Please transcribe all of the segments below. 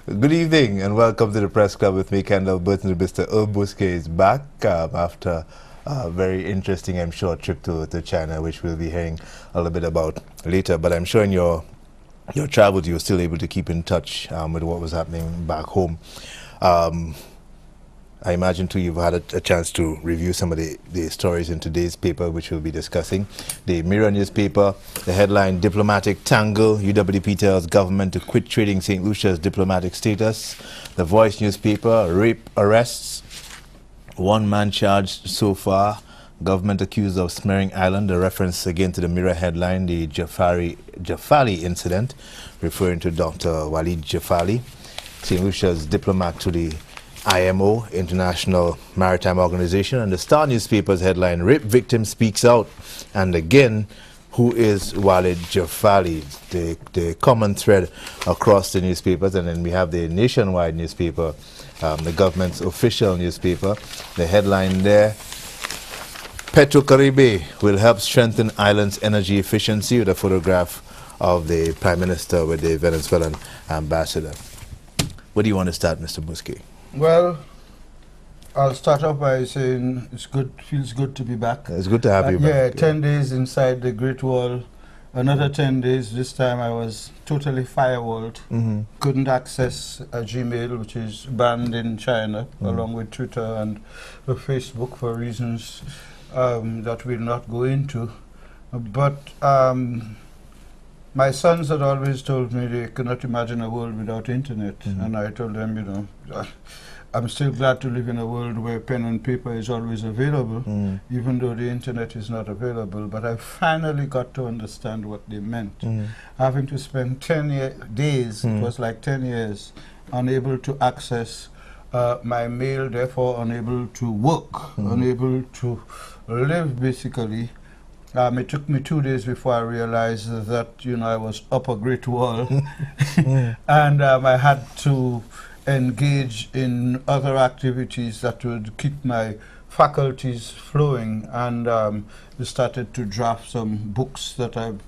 Good evening and welcome to the Press Club with me, Kendall Burton. Mr. Earl Busquet is back after a very interesting, I'm sure, trip to China, which we'll be hearing a little bit about later. But I'm sure in your travels, you were still able to keep in touch with what was happening back home. I imagine, too, you've had a chance to review some of the stories in today's paper, which we'll be discussing. The Mirror newspaper, the headline, Diplomatic Tangle, UWP tells government to quit trading St. Lucia's diplomatic status. The Voice newspaper, rape arrests, one man charged so far. Government accused of smearing island, a reference again to the Mirror headline, the Jafali incident, referring to Dr. Walid Jafali, St. Lucia's diplomat to the IMO, International Maritime Organization. And the Star newspaper's headline, Rape Victim Speaks Out. And again, who is Walid Jafali? The common thread across the newspapers. And then we have the Nationwide newspaper, the government's official newspaper. The headline there, Petrocaribe will help strengthen island's energy efficiency, with a photograph of the Prime Minister with the Venezuelan ambassador. Where do you want to start, Mr. Busquet? Well, I'll start off by saying feels good to be back. It's good to have you back. Yeah, 10 days inside the Great Wall, another 10 days. This time I was totally firewalled. Couldn't access a Gmail, which is banned in China, along with Twitter and Facebook for reasons that we'll not go into. But my sons had always told me they could not imagine a world without internet. And I told them, you know, I'm still glad to live in a world where pen and paper is always available, even though the internet is not available. But I finally got to understand what they meant. Having to spend 10 days, it was like 10 years, unable to access my mail, therefore unable to work, unable to live, basically. It took me 2 days before I realized that, you know, I was up a Great Wall and I had to engage in other activities that would keep my faculties flowing, and started to draft some books that I've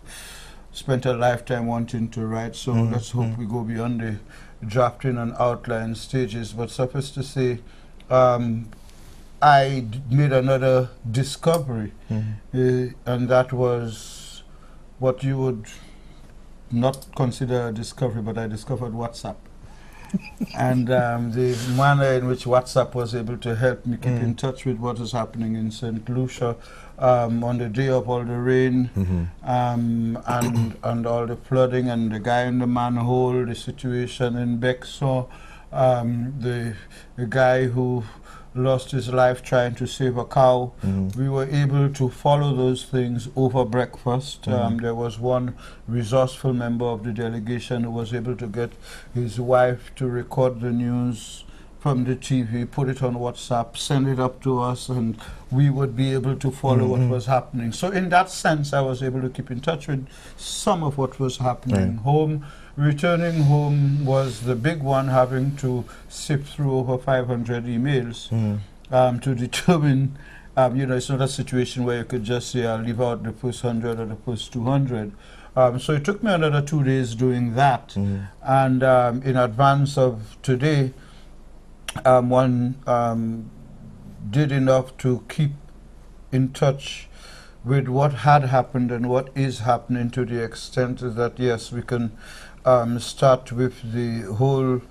spent a lifetime wanting to write. So let's hope we go beyond the drafting and outline stages. But suffice to say, I made another discovery, and that was what you would not consider a discovery, but I discovered WhatsApp. And the manner in which WhatsApp was able to help me keep in touch with what is happening in St. Lucia on the day of all the rain, and all the flooding, and the guy in the manhole, the situation in Bexar, the guy who lost his life trying to save a cow. We were able to follow those things over breakfast. There was one resourceful member of the delegation who was able to get his wife to record the news from the TV, put it on WhatsApp, send it up to us, and we would be able to follow what was happening. So in that sense, I was able to keep in touch with some of what was happening home. Returning home was the big one, having to sift through over 500 emails to determine, you know, it's not a situation where you could just say, I'll leave out the first 100 or the first 200. So it took me another 2 days doing that. And in advance of today, one did enough to keep in touch with what had happened and what is happening, to the extent that, yes, we can start with the whole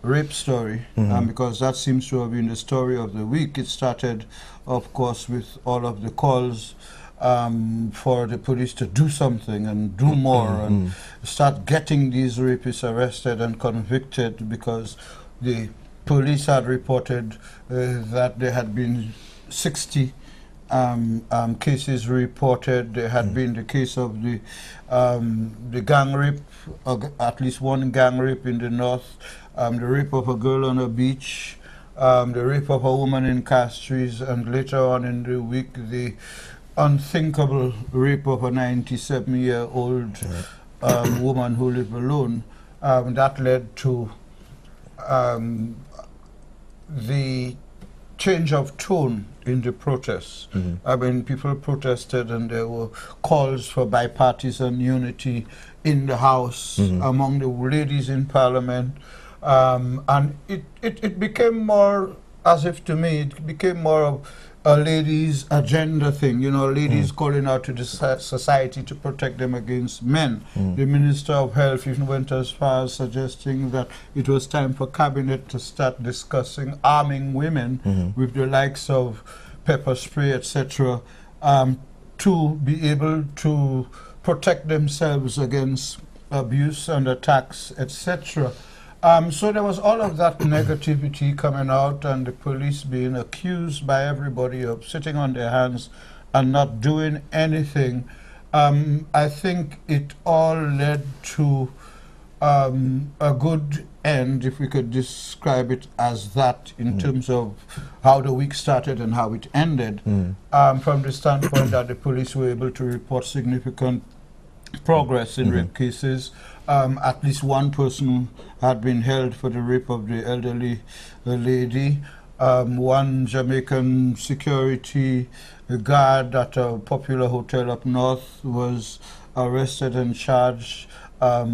rape story, because that seems to have been the story of the week. It started, of course, with all of the calls for the police to do something and do more and start getting these rapists arrested and convicted, because the police had reported that there had been 60 cases reported. There had been the case of the gang rape, at least one gang rape in the north, the rape of a girl on a beach, the rape of a woman in Castries, and later on in the week, the unthinkable rape of a 97-year-old woman who lived alone. That led to the change of tone in the protests. I mean, people protested, and there were calls for bipartisan unity in the House among the ladies in Parliament. And it became more, as if to me, it became more of a ladies' agenda thing, you know, ladies calling out to the society to protect them against men. The Minister of Health even went as far as suggesting that it was time for Cabinet to start discussing arming women with the likes of pepper spray, etc., to be able to protect themselves against abuse and attacks, etc. So there was all of that negativity coming out, and the police being accused by everybody of sitting on their hands and not doing anything. I think it all led to a good end, if we could describe it as that, in terms of how the week started and how it ended, from the standpoint that the police were able to report significant progress in rape cases. At least one person had been held for the rape of the elderly lady. One Jamaican security guard at a popular hotel up north was arrested and charged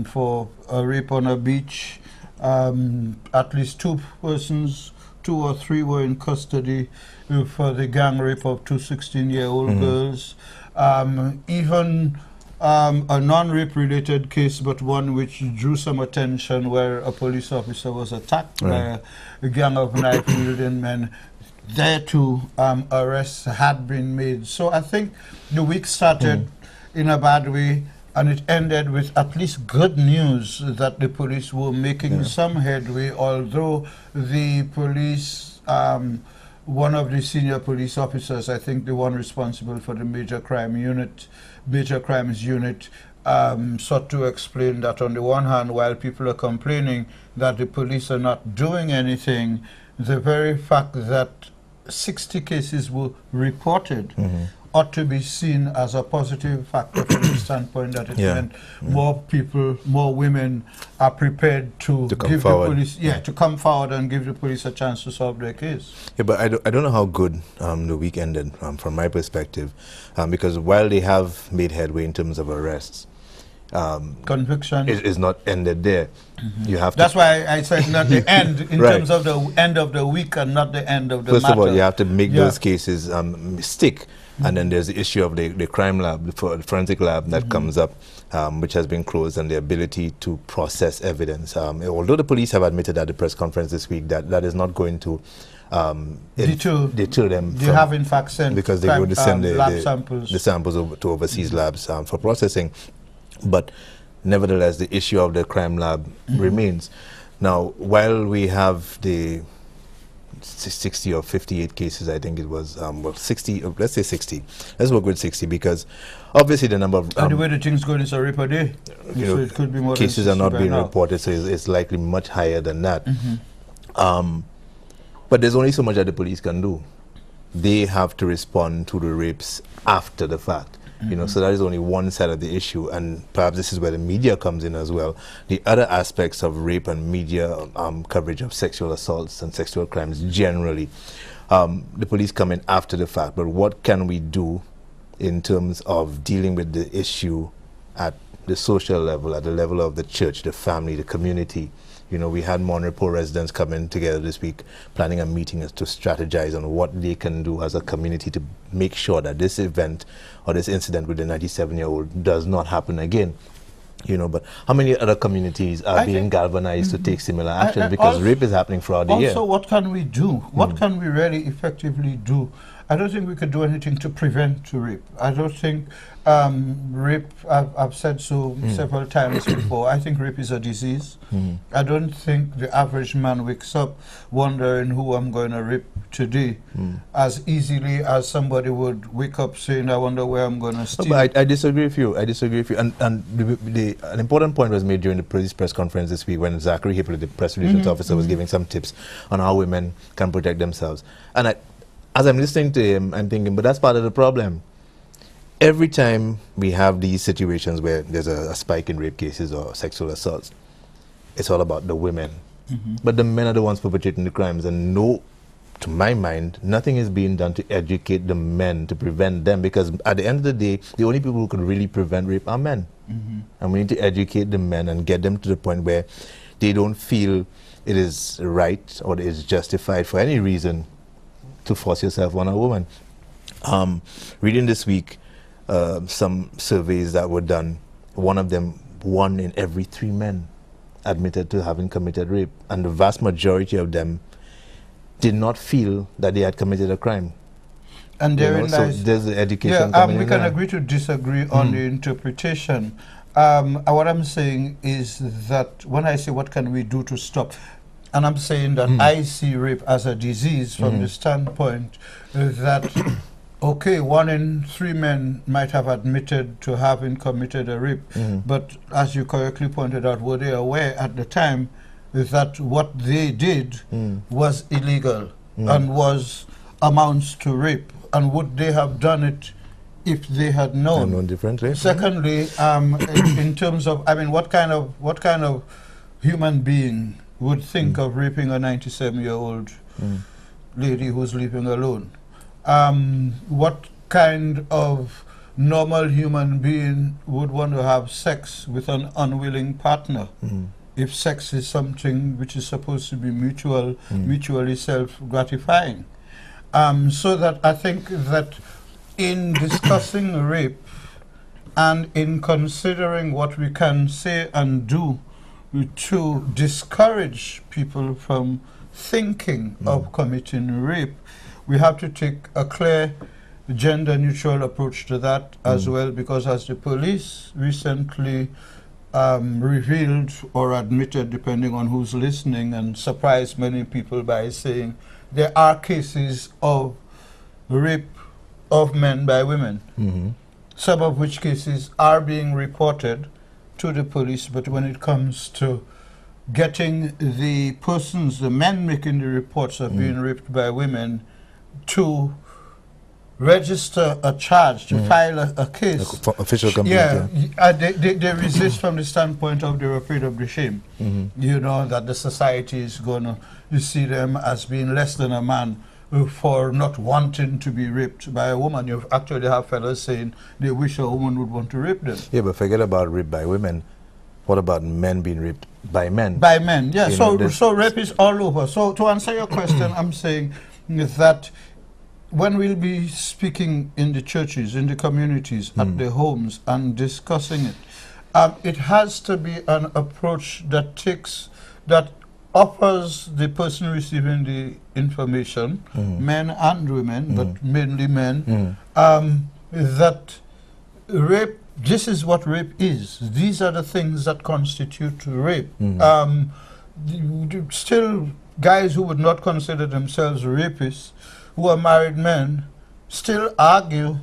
for a rape on a beach. At least two or three were in custody for the gang rape of two 16-year-old girls. Even a non-rape related case, but one which drew some attention, where a police officer was attacked by a gang of knife-wielding men. There too, arrests had been made. So I think the week started in a bad way, and it ended with at least good news that the police were making some headway, although the police, one of the senior police officers, I think the one responsible for the major crimes unit, sought to explain that on the one hand, while people are complaining that the police are not doing anything, the very fact that 60 cases were reported ought to be seen as a positive factor from the standpoint that it meant more people, more women are prepared to give the police, to come forward and give the police a chance to solve their case. Yeah, but I don't know how good the week ended from my perspective, because while they have made headway in terms of arrests, conviction is not ended there. You have That's why I said not the end in terms of the end of the week and not the end of the First matter. of all, you have to make those cases stick. And then there's the issue of the crime lab, the forensic lab that comes up, which has been closed, and the ability to process evidence. Although the police have admitted at the press conference this week that is not going to deter them. They have in fact sent because they go to send the samples over to overseas labs for processing. But nevertheless, the issue of the crime lab remains. Now, while we have the 60 or 58 cases, I think it was, well, 60, let's say 60. Let's work with 60, because obviously the number of... the way the things going is a rape a day. So it could be more cases are not being reported, so it's likely much higher than that. But there's only so much that the police can do. They have to respond to the rapes after the fact. You know, so that is only one side of the issue, and perhaps this is where the media comes in as well. The other aspects of rape and media coverage of sexual assaults and sexual crimes generally, the police come in after the fact. But what can we do in terms of dealing with the issue at the social level, at the level of the church, the family, the community? You know, we had Monrepo residents coming together this week, planning a meeting to strategize on what they can do as a community to make sure that this event or this incident with the 97-year-old does not happen again. You know, but how many other communities are being galvanized to take similar action? Because rape is happening throughout the year. Also, what can we do? What can we really effectively do? I don't think we could do anything to prevent rape. I don't think rape, I've said so several times before, I think rape is a disease. I don't think the average man wakes up wondering who I'm going to rape today as easily as somebody would wake up saying, I wonder where I'm going to steal. But I disagree with you. I disagree with you. And an important point was made during the police press conference this week when Zachary Hippolyte, the press relations officer, was giving some tips on how women can protect themselves. And as I'm listening to him, I'm thinking, but that's part of the problem. Every time we have these situations where there's a spike in rape cases or sexual assaults, it's all about the women. But the men are the ones perpetrating the crimes, and no, to my mind, nothing is being done to educate the men to prevent them, because at the end of the day, the only people who can really prevent rape are men. And we need to educate the men and get them to the point where they don't feel it is right or it is justified for any reason to force yourself on a woman. Reading this week some surveys that were done, one of them, 1 in every 3 men admitted to having committed rape, and the vast majority of them did not feel that they had committed a crime. And therein so lies, there's the education. we can agree to disagree on the interpretation. What I'm saying is that when I say what can we do to stop, and I'm saying that I see rape as a disease from the standpoint that, okay, 1 in 3 men might have admitted to having committed a rape, but as you correctly pointed out, were they aware at the time that what they did was illegal and amounts to rape? And would they have done it if they had known? Differently. Secondly, in terms of, I mean, what kind of human being would think of raping a 97-year-old lady who's living alone? What kind of normal human being would want to have sex with an unwilling partner? If sex is something which is supposed to be mutually self-gratifying. So that I think that in discussing rape and in considering what we can say and do to discourage people from thinking of committing rape, we have to take a clear gender-neutral approach to that as well, because as the police recently revealed or admitted, depending on who's listening, and surprised many people by saying there are cases of rape of men by women, some of which cases are being reported to the police, but when it comes to getting the persons, the men making the reports of being raped by women, to register a charge, to file a case. Official complaint. They resist from the standpoint of they're afraid of the shame. You know, that the society is going to see them as being less than a man for not wanting to be raped by a woman. You actually have fellas saying they wish a woman would want to rape them. Yeah, but forget about rape by women. What about men being raped by men? By men, yeah. So rape is all over. So to answer your question, I'm saying that when we'll be speaking in the churches, in the communities, at the homes, and discussing it, it has to be an approach that offers the person receiving the information, men and women, but mainly men, that rape, this is what rape is. These are the things that constitute rape. Still, guys who would not consider themselves rapists, who are married men, still argue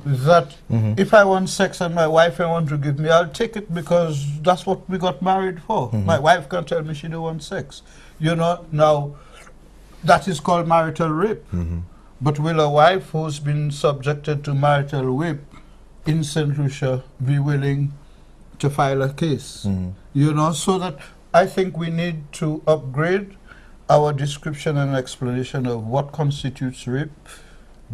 that if I want sex and my wife I want to give me, I'll take it because that's what we got married for. My wife can't tell me she don't want sex. You know, now that is called marital rape. But will a wife who's been subjected to marital rape in St. Lucia be willing to file a case? You know, so that I think we need to upgrade our description and explanation of what constitutes rape,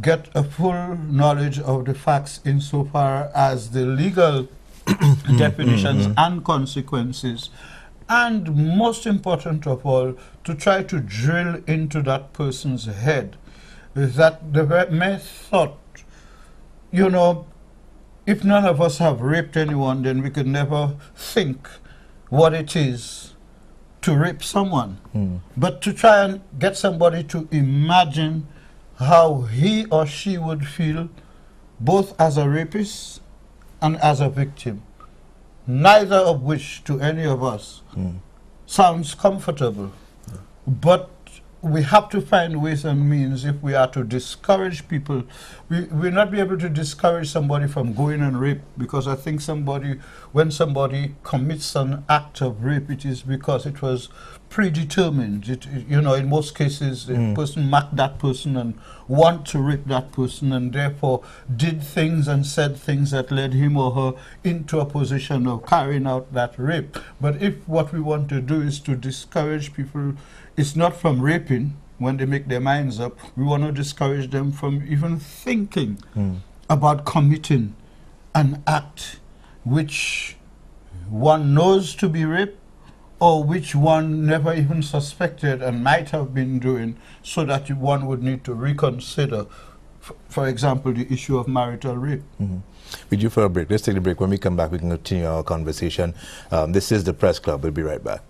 get a full knowledge of the facts insofar as the legal definitions and consequences, and most important of all, to try to drill into that person's head that the mere thought, you know, if none of us have raped anyone, then we could never think what it is to rape someone. But to try and get somebody to imagine how he or she would feel both as a rapist and as a victim, neither of which to any of us sounds comfortable. But we have to find ways and means if we are to discourage people. We will not be able to discourage somebody from going and rape, because I think when somebody commits an act of rape, it is because it was predetermined. You know, in most cases, the person marked that person and want to rape that person, and therefore did things and said things that led him or her into a position of carrying out that rape. But if what we want to do is to discourage people, it's not from raping when they make their minds up. We want to discourage them from even thinking about committing an act which one knows to be rape, or which one never even suspected and might have been doing, so that one would need to reconsider, for example, the issue of marital rape. We're due for a break. Let's take the break. When we come back, we can continue our conversation. This is the Press Club. We'll be right back.